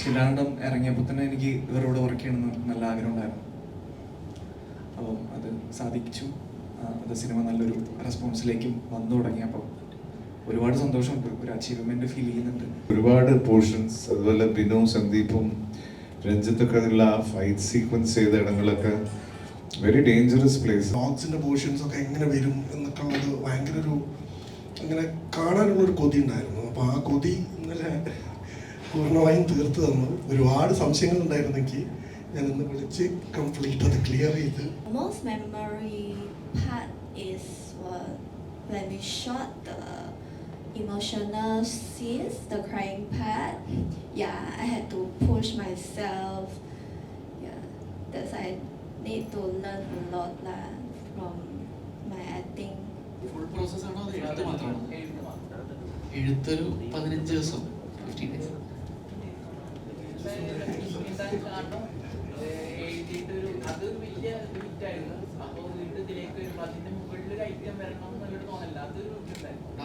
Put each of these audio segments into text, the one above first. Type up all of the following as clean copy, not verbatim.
കിലാണ്ടം ഇറങ്ങിയപ്പോൾ തന്നെ എനിക്ക് ഇവരോട് വർക്ക് ചെയ്യണമെന്ന് നല്ല ആഗ്രഹം ഉണ്ടായിരുന്നു. അപ്പം അത് സാധിച്ചു. അത് സിനിമ നല്ലൊരു റെസ്പോൺസിലേക്കും വന്നു തുടങ്ങി. അപ്പം ഒരുപാട് സന്തോഷമുണ്ട്, ഒരു അച്ചീവ്മെന്റ് ഫീൽ ചെയ്യുന്നുണ്ട്. ഒരുപാട് പോർഷൻസ്, അതുപോലെ ബിനു, സന്ദീപും രഞ്ജിത്തൊക്കെ അതിലുള്ള ആ ഫൈറ്റ് സീക്വൻസ് ചെയ്ത ഇടങ്ങളൊക്കെ വെരി ഡേഞ്ചറസ് പ്ലേസ്. ഡോഗ്സിന്റെ പോർഷൻസ് ഒക്കെ എങ്ങനെ വരും എന്നൊക്കെ ഉള്ളത് ഭയങ്കര ഒരു അങ്ങനെ കാണാനുള്ളൊരു കൊതി ഉണ്ടായിരുന്നു. അപ്പോൾ ആ കൊതി ഇന്നലെ പൂർണ്ണമായും തീർത്ത് തന്നു. ഒരുപാട് സംശയങ്ങൾ ഉണ്ടായിരുന്നു എനിക്ക്. ഞാൻ ഇന്ന് വിളിച്ച് കംപ്ലീറ്റ് അത് ക്ലിയർ ചെയ്ത്. Most memory part is when we shot the emotional scenes, the crying part. Yeah, I had to push myself. Yeah, that's I need to learn a lot lah from my acting. Full process ആണോ അത് എഴുത്ത് മാത്രമാണോ? എഴുത്തൊരു 15 ദിവസം, 15 days.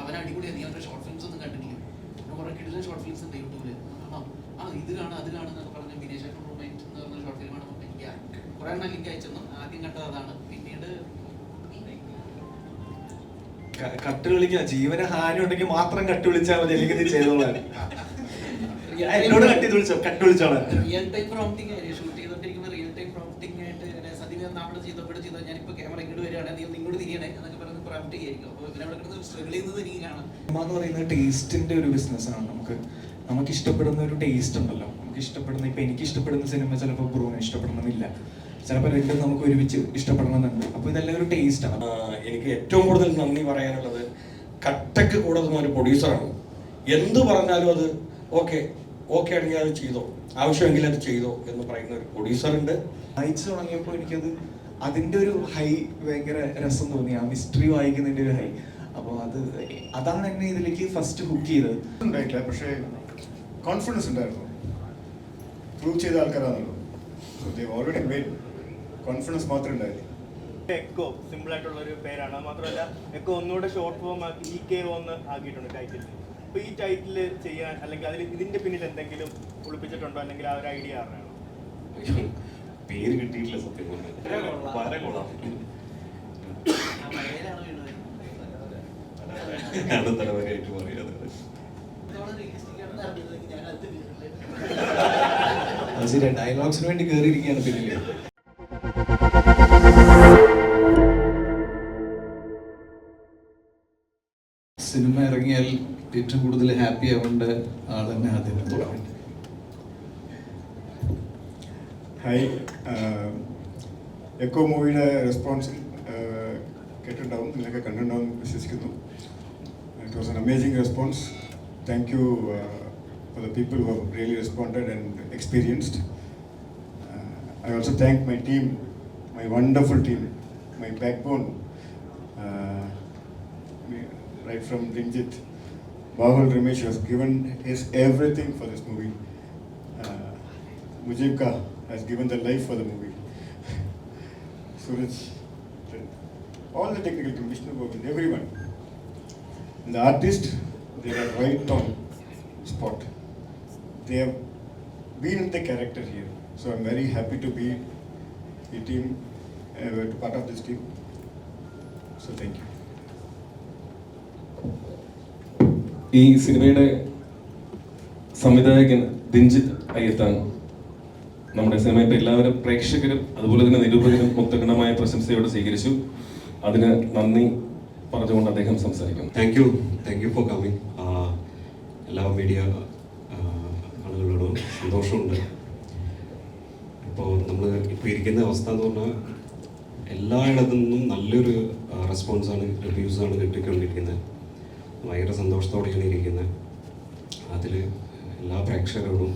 അവൻ അടിപൊളിയാണ്. നീ അവരുടെ short films ഒന്നും കണ്ടിട്ടില്ല. കുറെ കിടിലൻ ഷോർട്ട് ഫിലിംസ് ഉണ്ട് യൂട്യൂബില്. ഇത് കാണാം അത് കാണുന്നൊക്കെ പറഞ്ഞ ബിനേഷ് റൂംമേറ്റ് എന്ന് പറഞ്ഞ ഷോർട്ട് ഫിലിമാണ്. എനിക്ക് കുറെ എണ്ണം ലിങ്ക് അയച്ചെന്നു. ആദ്യം കണ്ടത് അതാണ്. പിന്നീട് കട്ട് വിളിക്കുക, ജീവന് ഹാനി ഉണ്ടെങ്കിൽ മാത്രം കട്ട് വിളിച്ചാൽ മതി, അല്ലെങ്കിൽ നീ ചെയ്തോളാം. എന്നോട് കട്ട് വിളിച്ചോളാം. റിയൽ ടൈം പ്രോംപ്റ്റിംഗ് ആയിരുന്നു ഷൂട്ട് ചെയ്തോണ്ടിരിക്കുമ്പോൾ. റിയൽ ടൈം പ്രോംപ്റ്റിംഗ് ആയിട്ട് സദ്യ നമ്മൾ ചെയ്തോ ഞാനിപ്പോ ക്യാമറ ഇങ്ങോട്ട് വരികയാണ്, നീ നിങ്ങോട്ട് തിരിയണേ എന്നൊക്കെ പറഞ്ഞ് പ്രോംപ്റ്റ് ചെയ്യായിരിക്കും. അപ്പോൾ ഇവരവിടെ കിടന്ന് സ്ട്രഗിൾ ചെയ്യുന്നത് എനിക്ക് കാണാം. സിനിമ എന്ന് പറയുന്നത് ടേസ്റ്റിന്റെ ഒരു ബിസിനസ്സാണ്. നമുക്ക് ഇഷ്ടപ്പെടുന്ന ഒരു ടേസ്റ്റ് ഉണ്ടല്ലോ. നമുക്ക് ഇഷ്ടപ്പെടുന്ന, ഇപ്പൊ എനിക്ക് ഇഷ്ടപ്പെടുന്ന സിനിമ ചിലപ്പോൾ ബ്രൂവിന് ഇഷ്ടപ്പെടണമെന്നില്ല, ചിലപ്പോൾ രണ്ടും നമുക്ക് ഒരുമിച്ച് ഇഷ്ടപ്പെടണമെന്നുണ്ട്. അപ്പോൾ ഇതെല്ലാം ഒരു ടേസ്റ്റ് ആണ്. എനിക്ക് ഏറ്റവും കൂടുതൽ നന്ദി പറയാനുള്ളത് കട്ടക്ക് കൂടെ ഒരു പ്രൊഡ്യൂസറാണ്. എന്ത് പറഞ്ഞാലും അത് ഓക്കെ ആണെങ്കിൽ അത് ചെയ്തോ, ആവശ്യമെങ്കിൽ അത് ചെയ്തോ എന്ന് പറയുന്ന ഒരു പ്രൊഡ്യൂസറുണ്ട്. വായിച്ചു തുടങ്ങിയപ്പോൾ എനിക്കത് അതിൻ്റെ ഒരു ഹൈ ഭയങ്കര രസം തോന്നി, ആ മിസ്റ്ററി വായിക്കുന്നതിൻ്റെ ഒരു ഹൈ. അപ്പോൾ അതാണ് എന്നെ ഇതിലേക്ക് ഫസ്റ്റ് ഹുക്ക് ചെയ്തത്. ഉണ്ടായിട്ടില്ല, പക്ഷേ കോൺഫിഡൻസ് ഉണ്ടായിരുന്നു. പ്രൂവ് ചെയ്ത ആൾക്കാരാണല്ലോ. ഓൾറെഡി വെൽ കോൺഫിഡൻസ് മാത്രമേ ഉണ്ടായിരുന്നു. എക്കോ സിമ്പിൾ ആയിട്ടുള്ള ഒരു പേരാണ്. മാത്രമല്ല എക്കോ ഒന്നുകൂടെ ഷോർട്ട് ഫോം ആക്കി EKO എന്ന് ആക്കിയിട്ടുണ്ട് ടൈറ്റിൽ. അപ്പോൾ ഈ ടൈറ്റിൽ ചെയ്യാൻ അല്ലെങ്കിൽ അതിൽ ഇതിന്റെ പിന്നിൽ എന്തെങ്കിലും ഒളിപ്പിച്ചിട്ടുണ്ടോ, അല്ലെങ്കിൽ ആ ഒരു ഐഡിയ ആരാണോ? പേര് കിട്ടിയിട്ടില്ല സത്യം വളരെ കൊള്ളാം. തലവരെയായിട്ട് പറയുന്നത് ഡയലോഗ്സിന് വേണ്ടി കയറിയിരിക്കുകയാണ് പിന്നില്. സിനിമ ഇറങ്ങിയാൽ ഏറ്റവും കൂടുതൽ ഹാപ്പി ആവേണ്ട ആൾ തന്നെ ആദ്യം തുടങ്ങി. ഹായ്, എക്കോ മൂവിയുടെ റെസ്പോൺസ് കേട്ടിട്ടുണ്ടാവും, നിങ്ങളൊക്കെ കണ്ടിട്ടുണ്ടാവും വിശ്വസിക്കുന്നു. It was an amazing response. Thank you for the people who have really responded and experienced. I also thank my team, my wonderful team, my backbone, right from Rinjit. Bahul Ramesh has given his everything for this movie. Mujibka has given the life for the movie. Suraj, all the technical team, Vishnu Govind, everyone. And the artist, they are right on spot. They have been in the character here, so I'm very happy to be a team, part of this team. So thank you. ഈ സിനിമയുടെ സംവിധായകൻ രഞ്ജിത്ത് അയ്യത്താണ്. നമ്മുടെ cinema ഇപ്പോൾ എല്ലാവരും പ്രേക്ഷകരും അതുപോലെ തന്നെ നിരൂപകരും മുക്തഗണമായ പ്രശംസയോടെ സ്വീകരിച്ചു. അതിന് നന്ദി പറഞ്ഞുകൊണ്ട് അദ്ദേഹം സംസാരിക്കും. Thank you for coming. എല്ലാ മീഡിയ ആളുകളോടും സന്തോഷമുണ്ട്. ഇപ്പോൾ നമ്മൾ ഇപ്പോൾ ഇരിക്കുന്ന അവസ്ഥ എന്ന് പറഞ്ഞാൽ എല്ലായിടത്തു നിന്നും നല്ലൊരു റെസ്പോൺസാണ്, റിവ്യൂസാണ് കിട്ടിക്കൊണ്ടിരിക്കുന്നത്. ഭയങ്കര സന്തോഷത്തോടെയാണ് ഇരിക്കുന്നത്. അതിൽ എല്ലാ പ്രേക്ഷകരോടും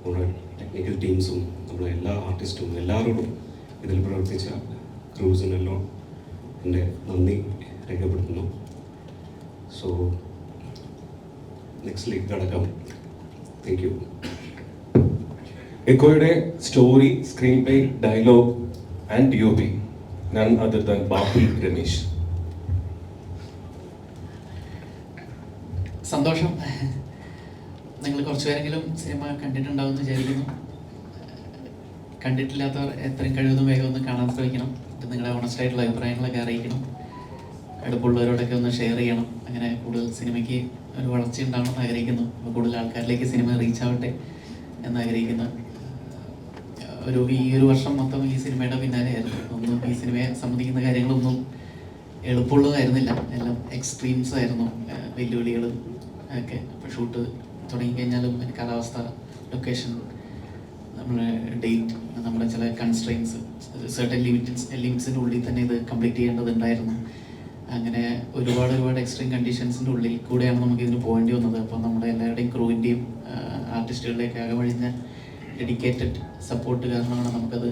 നമ്മുടെ ടെക്നിക്കൽ ടീംസും നമ്മുടെ എല്ലാ ആർട്ടിസ്റ്റും എല്ലാവരോടും ഇതിൽ പ്രവർത്തിച്ച ക്രൂസിനെല്ലാം എൻ്റെ നന്ദി രേഖപ്പെടുത്തുന്നു. സോ നെക്സ്റ്റിലേക്ക് കടക്കാം. Thank you. എക്കോയുടെ story, screen play, dialogue and DOP none other than Bahul Ramesh. സന്തോഷം. നിങ്ങൾ കുറച്ച് കുറച്ച് പേരെങ്കിലും സിനിമ കണ്ടിട്ടുണ്ടാവും എന്ന് വിചാരിക്കുന്നു. കണ്ടിട്ടില്ലാത്തവർ എത്രയും കഴിവതും വേഗം ഒന്ന് കാണാൻ ശ്രമിക്കണം. നിങ്ങളുടെ ഓണസ്റ്റ് ആയിട്ടുള്ള അഭിപ്രായങ്ങളൊക്കെ അറിയിക്കണം. അടുപ്പുള്ളവരോടൊക്കെ ഒന്ന് ഷെയർ ചെയ്യണം. അങ്ങനെ കൂടുതൽ സിനിമയ്ക്ക് ഒരു വളർച്ച ഉണ്ടാവണമെന്ന് ആഗ്രഹിക്കുന്നു. അപ്പോൾ കൂടുതൽ ആൾക്കാരിലേക്ക് സിനിമ റീച്ച് ആവട്ടെ എന്നാഗ്രഹിക്കുന്നു. ഈ ഒരു വർഷം മൊത്തം ഈ സിനിമയുടെ പിന്നാലെയായിരുന്നു. ഒന്നും ഈ സിനിമയെ സംബന്ധിക്കുന്ന കാര്യങ്ങളൊന്നും എളുപ്പമുള്ളതായിരുന്നില്ല. എല്ലാം എക്സ്ട്രീംസ് ആയിരുന്നു, വെല്ലുവിളികൾ ഒക്കെ. അപ്പോൾ ഷൂട്ട് തുടങ്ങിക്കഴിഞ്ഞാലും കാലാവസ്ഥ, ലൊക്കേഷൻ, നമ്മുടെ ഡേറ്റ്, നമ്മുടെ ചില കൺസ്ട്രെയിൻസ്, സർട്ടൻ ലിമിറ്റ്സിൻ്റെ ഉള്ളിൽ തന്നെ ഇത് കംപ്ലീറ്റ് ചെയ്യേണ്ടതുണ്ടായിരുന്നു. അങ്ങനെ ഒരുപാട് എക്സ്ട്രീം കണ്ടീഷൻസിൻ്റെ ഉള്ളിൽ കൂടെയാണ് നമുക്ക് ഇതിന് പോകേണ്ടി വന്നത്. അപ്പോൾ നമ്മുടെ എല്ലാവരുടെയും ക്രൂവിൻ്റെയും ആർട്ടിസ്റ്റുകളുടെയൊക്കെ അകമഴിഞ്ഞ ഡെഡിക്കേറ്റഡ് സപ്പോർട്ട് കാരണമാണ് നമുക്കത്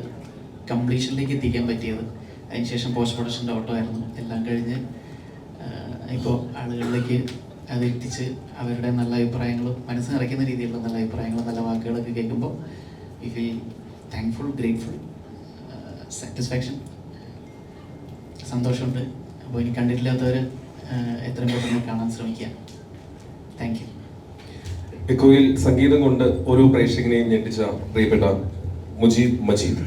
കംപ്ലീഷനിലേക്ക് എത്തിക്കാൻ പറ്റിയത്. അതിനുശേഷം പോസ്റ്റ് പ്രൊഡക്ഷൻ്റെ ഓട്ടോ ആയിരുന്നു. എല്ലാം കഴിഞ്ഞ് ഇപ്പോൾ ആളുകളിലേക്ക് അത് എത്തിച്ച് അവരുടെ നല്ല അഭിപ്രായങ്ങളും മനസ്സ് നിറയ്ക്കുന്ന രീതിയിലുള്ള നല്ല അഭിപ്രായങ്ങളും നല്ല വാക്കുകളൊക്കെ കേൾക്കുമ്പോൾ we feel thankful, grateful, satisfaction, സന്തോഷമുണ്ട്. അപ്പോൾ ഇനി കണ്ടിട്ടില്ലാത്തവർ എത്രയും പെട്ടെന്ന് കാണാൻ ശ്രമിക്കുക. Thank you. എക്കോയിൽ സംഗീതം കൊണ്ട് ഓരോ പ്രേക്ഷകനെയും ഞെട്ടിച്ച പ്രിയപ്പെട്ട മുജീബ് മജീദ്.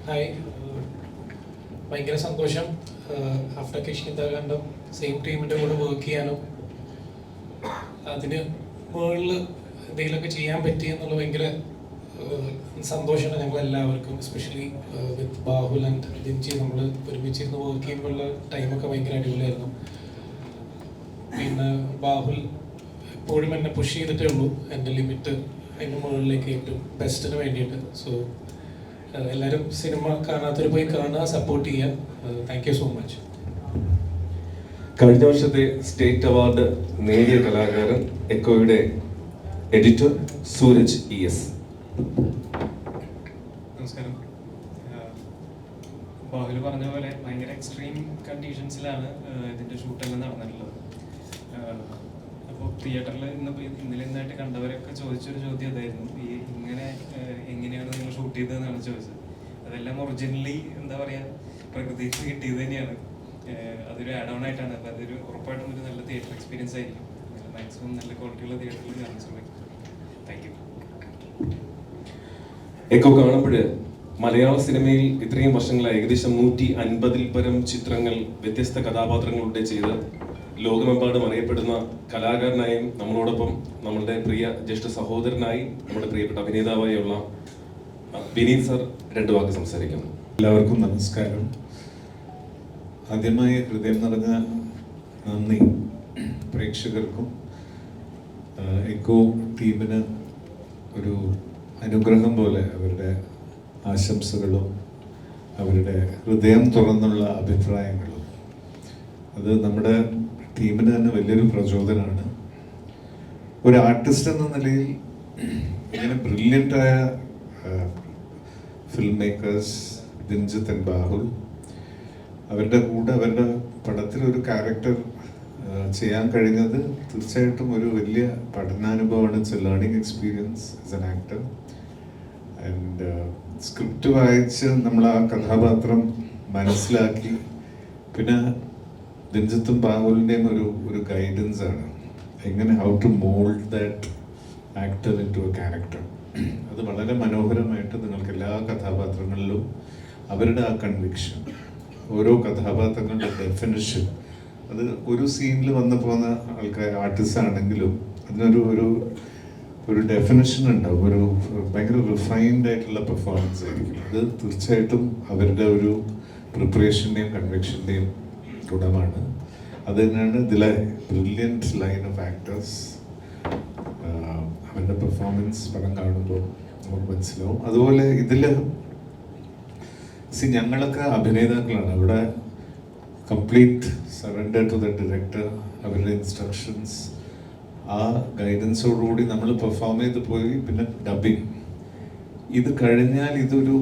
ഹായ്, ഭയങ്കര സന്തോഷം ആഫ്റ്റർ കിഷ്കിന്താകാന്ഡം സെയിം ടീമിൻ്റെ കൂടെ വർക്ക് ചെയ്യാനും അതിന് മുകളിൽ എന്തെങ്കിലുമൊക്കെ ചെയ്യാൻ പറ്റി എന്നുള്ള ഭയങ്കര സന്തോഷമാണ് ഞങ്ങളെല്ലാവർക്കും. എസ്പെഷ്യലി വിത്ത് ബാഹുൽ ആൻഡ് ജിൻജി നമ്മൾ ഒരുമിച്ചിരുന്ന് വർക്ക് ചെയ്യുമ്പോഴുള്ള ടൈമൊക്കെ ഭയങ്കര അടിപൊളിയായിരുന്നു. പിന്നെ ബാഹുൽ എപ്പോഴും എന്നെ പുഷ് ചെയ്തിട്ടേ ഉള്ളൂ, എൻ്റെ ലിമിറ്റ് അതിൻ്റെ മുകളിലേക്ക് ഏറ്റവും ബെസ്റ്റിന് വേണ്ടിയിട്ട്. സോ എല്ലാവരും സിനിമ കാണാത്തവർ പോയി കാണുക, സപ്പോർട്ട് ചെയ്യുക. Thank you so much. കഴിഞ്ഞ വർഷത്തെ സ്റ്റേറ്റ് അവാർഡ് നേടിയ കലാകാരൻ, എക്കോയുടെ എഡിറ്റർ സൂരജ് ES. നമസ്കാരം. ബാഹുൽ പറഞ്ഞ പോലെ ഭയങ്കര എക്സ്ട്രീം കണ്ടീഷൻസിലാണ് ഇതിൻ്റെ ഷൂട്ടെല്ലാം നടന്നിട്ടുള്ളത്. അപ്പോൾ തിയേറ്ററിൽ ഇന്നലെന്നായിട്ട് കണ്ടവരൊക്കെ ചോദിച്ചൊരു ചോദ്യം അതായിരുന്നു, എങ്ങനെയാണ് നിങ്ങൾ ഷൂട്ട് ചെയ്തതെന്നാണ് ചോദിച്ചത്. അതെല്ലാം ഒറിജിനലി എന്താ പറയുക, പ്രകൃതിയിൽ നിന്ന് കിട്ടിയത് തന്നെയാണ്. അതൊരു ആഡ് ഓൺ ആയിട്ടാണ്. അപ്പോൾ അതൊരു ഉറപ്പായിട്ടും ഒരു നല്ല തിയേറ്റർ എക്സ്പീരിയൻസ് ആയിരിക്കും. മാക്സിമം നല്ല ക്വാളിറ്റിയുള്ള തിയേറ്ററിൽ കാണാൻ ശ്രമിക്കും. Thank you. എക്കോ കാണുമ്പോൾ മലയാള സിനിമയിൽ ഇത്രയും വർഷങ്ങളായി ഏകദേശം 150-ൽ പരം ചിത്രങ്ങൾ വ്യത്യസ്ത കഥാപാത്രങ്ങളുടെ ചെയ്ത് ലോകമെമ്പാടും അറിയപ്പെടുന്ന കലാകാരനായും നമ്മളോടൊപ്പം നമ്മളുടെ പ്രിയ ജ്യേഷ്ഠ സഹോദരനായി നമ്മുടെ പ്രിയപ്പെട്ട അഭിനേതാവായുള്ള വിനീത് സർ 2 വാക്ക് സംസാരിക്കുന്നു. എല്ലാവർക്കും നമസ്കാരം. ആദ്യമായി ഹൃദയം നിറഞ്ഞ നന്ദി പ്രേക്ഷകർക്കും എക്കോ ടീമിന് ഒരു അനുഗ്രഹം പോലെ അവരുടെ ആശംസകളും അവരുടെ ഹൃദയം തുറന്നുള്ള അഭിപ്രായങ്ങളും അത് നമ്മുടെ ടീമിന് തന്നെ വലിയൊരു പ്രചോദനമാണ്. ഒരു ആർട്ടിസ്റ്റ് എന്ന നിലയിൽ ഇങ്ങനെ ബ്രില്യൻ്റായ film makers Dinjith and Bahul, അവരുടെ കൂടെ അവരുടെ പടത്തിലൊരു ക്യാരക്ടർ ചെയ്യാൻ കഴിഞ്ഞത് തീർച്ചയായിട്ടും ഒരു വലിയ പഠനാനുഭവമാണ്. It's a learning experience as an actor. And script വായിച്ച് നമ്മൾ ആ കഥാപാത്രം മനസ്സിലാക്കി, പിന്നെ ദിൻജിത്തും ബാഹുലിൻ്റെയും ഒരു ഗൈഡൻസ് ആണ് എങ്ങനെ how to mould that actor into a character. അത് വളരെ മനോഹരമായിട്ട് നിങ്ങൾക്ക് എല്ലാ കഥാപാത്രങ്ങളിലും അവരുടെ ആ കൺവിക്ഷൻ, ഓരോ കഥാപാത്രങ്ങളുടെ ഡെഫിനിഷൻ, അത് ഒരു സീനിൽ വന്നു പോകുന്ന ആൾക്കാർ ആർട്ടിസ്റ്റ് ആണെങ്കിലും അതിനൊരു ഒരു ഡെഫിനിഷൻ ഉണ്ടാവും. ഒരു ഭയങ്കര റിഫൈൻഡ് ആയിട്ടുള്ള പെർഫോമൻസ് ആയിരിക്കും. അത് തീർച്ചയായിട്ടും അവരുടെ ഒരു പ്രിപ്പറേഷൻ്റെയും കൺവിക്ഷൻ്റെയും ഗുണമാണ്. അത് തന്നെയാണ് ഇതിലെ ബ്രില്യൻറ്റ് ലൈൻ ഓഫ് ആക്ടേഴ്സ്. അവരുടെ പെർഫോമൻസ് പടം കാണുമ്പോൾ നമുക്ക് മനസ്സിലാവും. അതുപോലെ ഇതിൽ ഞങ്ങളൊക്കെ അഭിനേതാക്കളാണ്. അവിടെ complete surrender to the director, അവരുടെ ഇൻസ്ട്രക്ഷൻസ്, ആ ഗൈഡൻസോടുകൂടി നമ്മൾ പെർഫോം ചെയ്ത് പോയി. പിന്നെ ഡബിങ്, ഇത് കഴിഞ്ഞാൽ ഇതൊരു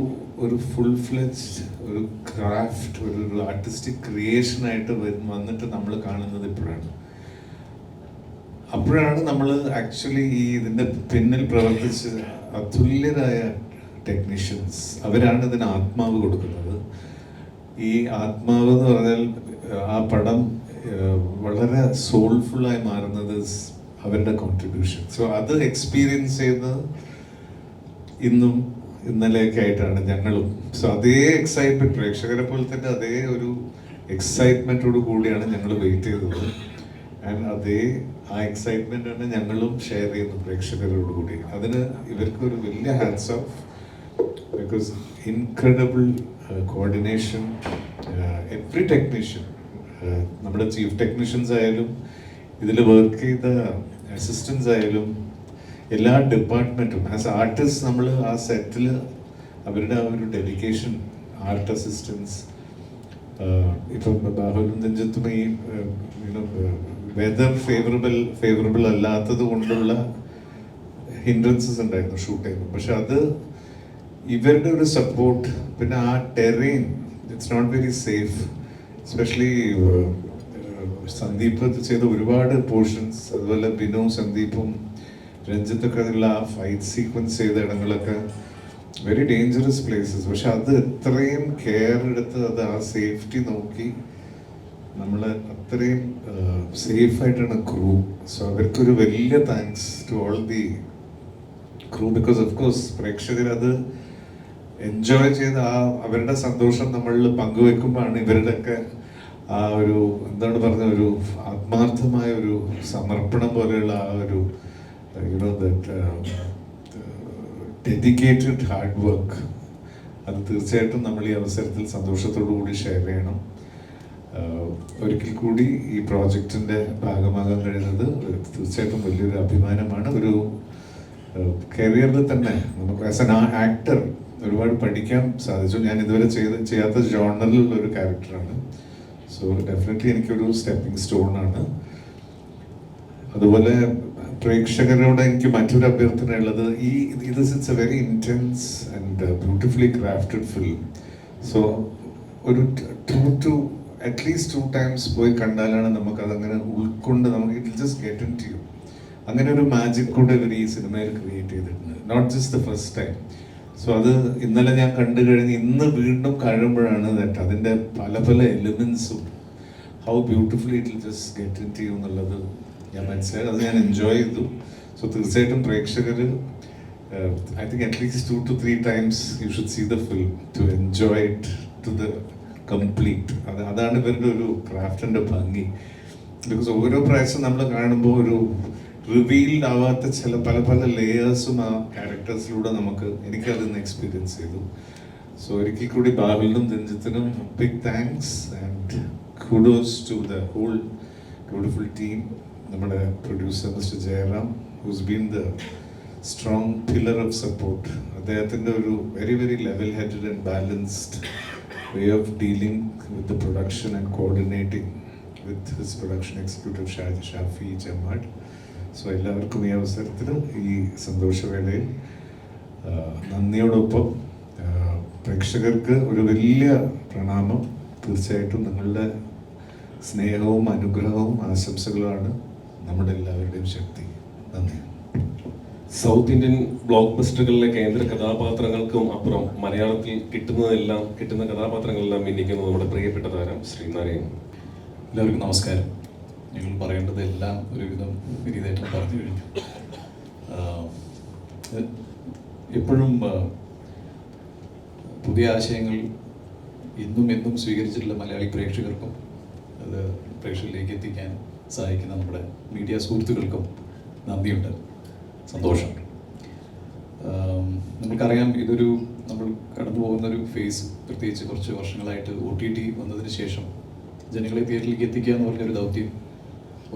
ഫുൾ ഫ്ലെഡ്ജ്ഡ് ഒരു ക്രാഫ്റ്റ്, ഒരു ആർട്ടിസ്റ്റിക് ക്രിയേഷനായിട്ട് വന്നിട്ട് നമ്മൾ കാണുന്നത് അപ്പോഴാണ് നമ്മൾ ആക്ച്വലി ഇതിൻ്റെ പിന്നിൽ പ്രവർത്തിച്ച് അതുല്യരായ ടെക്നീഷ്യൻസ്, അവരാണ് ഇതിന് ആത്മാവ് കൊടുക്കുന്നത്. ഈ ആത്മാവ് എന്ന് പറഞ്ഞാൽ ആ പടം വളരെ സോൾഫുള്ളായി മാറുന്നത് അവരുടെ കോൺട്രിബ്യൂഷൻ. സോ അത് എക്സ്പീരിയൻസ് ചെയ്ത് ഇന്നും ഇന്നലെയൊക്കെ ആയിട്ടാണ് ഞങ്ങളും. സോ അതേ എക്സൈറ്റ്മെന്റ്, പ്രേക്ഷകരെ പോലെ തന്നെ അതേ ഒരു എക്സൈറ്റ്മെന്റോട് കൂടിയാണ് ഞങ്ങൾ വെയിറ്റ് ചെയ്തത്. ആൻഡ് ആ എക്സൈറ്റ്മെന്റ് തന്നെ ഞങ്ങളും ഷെയർ ചെയ്യുന്നു പ്രേക്ഷകരോട് കൂടി. അതിന് ഇവർക്ക് ഒരു വലിയ hats off, because incredible coordination. Every technician, നമ്മുടെ ചീഫ് ടെക്നീഷ്യൻസ് ആയാലും ഇതിൽ വർക്ക് ചെയ്ത അസിസ്റ്റൻസ് ആയാലും എല്ലാ ഡിപ്പാർട്ട്മെൻറ്റും ആസ് ആർട്ടിസ്റ്റ് നമ്മൾ ആ സെറ്റിൽ അവരുടെ ആ ഒരു ഡെഡിക്കേഷൻ, ആർട്ട് അസിസ്റ്റൻസ്, ഇപ്പം ബാഹുലും നെഞ്ചത്തും ഈ വെദർ ഫേവറബിൾ അല്ലാത്തത് കൊണ്ടുള്ള ഹിൻഡ്രൻസസ് ഉണ്ടായിരുന്നു ഷൂട്ട് ചെയ്യുമ്പോൾ. പക്ഷെ അത് ഇവരുടെ ഒരു സപ്പോർട്ട്, പിന്നെ ആ terrain it's not very safe. Especially Sandeep ചെയ്ത ഒരുപാട് പോർഷൻസ്, അതുപോലെ ബിനു, സന്ദീപും രഞ്ജിത്തൊക്കെ അതിലുള്ള ആ ഫൈറ്റ് സീക്വൻസ് ചെയ്ത ഇടങ്ങളൊക്കെ വെരി ഡേഞ്ചറസ് പ്ലേസസ്. പക്ഷെ അത് എത്രയും കെയർ എടുത്ത് അത് ആ സേഫ്റ്റി നോക്കി നമ്മൾ അത്രയും സേഫായിട്ടാണ് ക്രൂ. സോ അവർക്കൊരു വലിയ thanks to all the crew, because of course പ്രേക്ഷകർ അത് എൻജോയ് ചെയ്ത് ആ അവരുടെ സന്തോഷം നമ്മളിൽ പങ്കുവെക്കുമ്പോഴാണ് ഇവരുടെയൊക്കെ ആ ഒരു എന്താണ് പറഞ്ഞ ഒരു ആത്മാർത്ഥമായ ഒരു സമർപ്പണം പോലെയുള്ള ആ ഒരു ഡെഡിക്കേറ്റഡ് ഹാർഡ് വർക്ക്, അത് തീർച്ചയായിട്ടും നമ്മൾ ഈ അവസരത്തിൽ സന്തോഷത്തോടു കൂടി ഷെയർ ചെയ്യണം. ഒരിക്കൽ കൂടി ഈ പ്രോജക്റ്റിൻ്റെ ഭാഗമാകാൻ കഴിയുന്നത് തീർച്ചയായിട്ടും വലിയൊരു അഭിമാനമാണ്. ഒരു കരിയറിൽ തന്നെ നമുക്ക് ആസ് എൻ ആക്ടർ ഒരുപാട് പഠിക്കാൻ സാധിച്ചു. ഞാൻ ഇതുവരെ ചെയ്യാത്ത ജോണറിലുള്ള ഒരു ക്യാരക്ടറാണ്. സോ ഡെഫിനറ്റ്ലി എനിക്കൊരു സ്റ്റെപ്പിംഗ് സ്റ്റോണാണ്. അതുപോലെ പ്രേക്ഷകരോട് എനിക്ക് മറ്റൊരു അഭ്യർത്ഥന ഉള്ളത്, it's a very intense and beautifully crafted film. So ഒരു അറ്റ്ലീസ്റ്റ് 2 times പോയി കണ്ടാലാണ് നമുക്കതങ്ങനെ ഉൾക്കൊണ്ട് നമുക്ക് it just get into you. അങ്ങനെ ഒരു മാജിക് കൂടെ ഇവർ ഈ സിനിമയിൽ ക്രിയേറ്റ് ചെയ്തിട്ടുണ്ട്, not just the first time. So അത് ഇന്നലെ ഞാൻ കണ്ടു കഴിഞ്ഞ് ഇന്ന് വീണ്ടും കാണുമ്പോഴാണ് അതിൻ്റെ പല പല എലിമെൻസും how beautifully it will just get into you എന്നുള്ളത് ഞാൻ മനസ്സിലായി. അത് ഞാൻ എൻജോയ് ചെയ്തു. സോ തീർച്ചയായിട്ടും പ്രേക്ഷകർ I think at least 2 to 3 times you should see the film to enjoy it to the complete. അതാണ് ഇവരുടെ ഒരു ക്രാഫ്റ്റിൻ്റെ ഭംഗി. ബിക്കോസ് ഓരോ പ്രാവശ്യം നമ്മൾ കാണുമ്പോൾ ഒരു റിവീൽഡ് ആവാത്ത ചില പല പല ലേയേഴ്സും ആ ക്യാരക്ടേഴ്സിലൂടെ എനിക്കതിന്ന് എക്സ്പീരിയൻസ് ചെയ്തു. സോ ഒരിക്കൽ കൂടി ബാഹുലിനും രഞ്ജിത്തിനും big thanks and kudos to the whole beautiful team. നമ്മുടെ producer mister Jayaram, who's been the strong pillar of support. അദ്ദേഹത്തിൻ്റെ ഒരു very very level headed and balanced way of dealing with the production and coordinating with his production executive Shafi Jamad. So എല്ലാവർക്കും ഈ അവസരത്തിൽ ഈ സന്തോഷവേളയിൽ നന്ദിയോടൊപ്പം പ്രേക്ഷകർക്ക് ഒരു വലിയ പ്രണാമം. തീർച്ചയായിട്ടും നിങ്ങളുടെ സ്നേഹവും അനുഗ്രഹവും ആശംസകളുമാണ് നമ്മുടെ എല്ലാവരുടെയും ശക്തി. നന്ദി. സൗത്ത് ഇന്ത്യൻ ബ്ലോക്ക് ബസ്റ്ററുകളിലെ കേന്ദ്ര കഥാപാത്രങ്ങൾക്കും അപ്പുറം മലയാളത്തിൽ കിട്ടുന്ന കഥാപാത്രങ്ങളെല്ലാം മിന്നിക്കുന്ന നമ്മുടെ പ്രിയപ്പെട്ട താരം ശ്രീനാരായണൻ. എല്ലാവർക്കും നമസ്കാരം. ഞങ്ങൾ പറയേണ്ടതെല്ലാം ഒരുവിധം വിനീതേട്ടൻ പറഞ്ഞു കഴിഞ്ഞു. എപ്പോഴും പുതിയ ആശയങ്ങൾ എന്നും സ്വീകരിച്ചിട്ടുള്ള മലയാളി പ്രേക്ഷകർക്കും അത് പ്രേക്ഷകരിലേക്ക് എത്തിക്കാൻ സഹായിക്കുന്ന നമ്മുടെ മീഡിയ സുഹൃത്തുക്കൾക്കും നന്ദിയുണ്ട്, സന്തോഷം. നമുക്കറിയാം നമ്മൾ കടന്നു പോകുന്നൊരു ഫേസ്, പ്രത്യേകിച്ച് കുറച്ച് വർഷങ്ങളായിട്ട് OTT വന്നതിന് ശേഷം ജനങ്ങളെ തിയേറ്ററിലേക്ക് എത്തിക്കുക എന്ന് പറഞ്ഞൊരു ദൗത്യം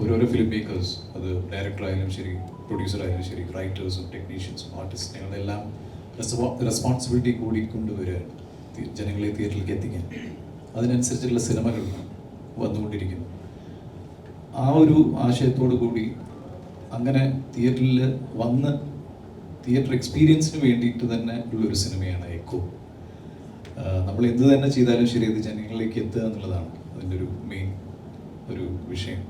ഓരോരോ ഫിലിം മേക്കേഴ്സ്, അത് ഡയറക്ടറായാലും ശരി, പ്രൊഡ്യൂസറായാലും ശരി, റൈറ്റേഴ്സും ടെക്നീഷ്യൻസും ആർട്ടിസ്റ്റ്, ഞങ്ങളെല്ലാം റെസ്പോൺസിബിലിറ്റി കൂടി കൊണ്ടുവരികയാണ് ജനങ്ങളെ തിയേറ്ററിലേക്ക് എത്തിക്കാൻ. അതിനനുസരിച്ചുള്ള സിനിമകൾ വന്നുകൊണ്ടിരിക്കുന്നു. ആ ഒരു ആശയത്തോടു കൂടി അങ്ങനെ തിയേറ്ററിൽ വന്ന് തിയേറ്റർ എക്സ്പീരിയൻസിന് വേണ്ടിയിട്ട് തന്നെ ഉള്ളൊരു സിനിമയാണ് എക്കോ. നമ്മൾ എന്ത് തന്നെ ചെയ്താലും ശരി, അത് ജനങ്ങളിലേക്ക് എത്തുക എന്നുള്ളതാണ് അതിൻ്റെ ഒരു മെയിൻ ഒരു വിഷയം.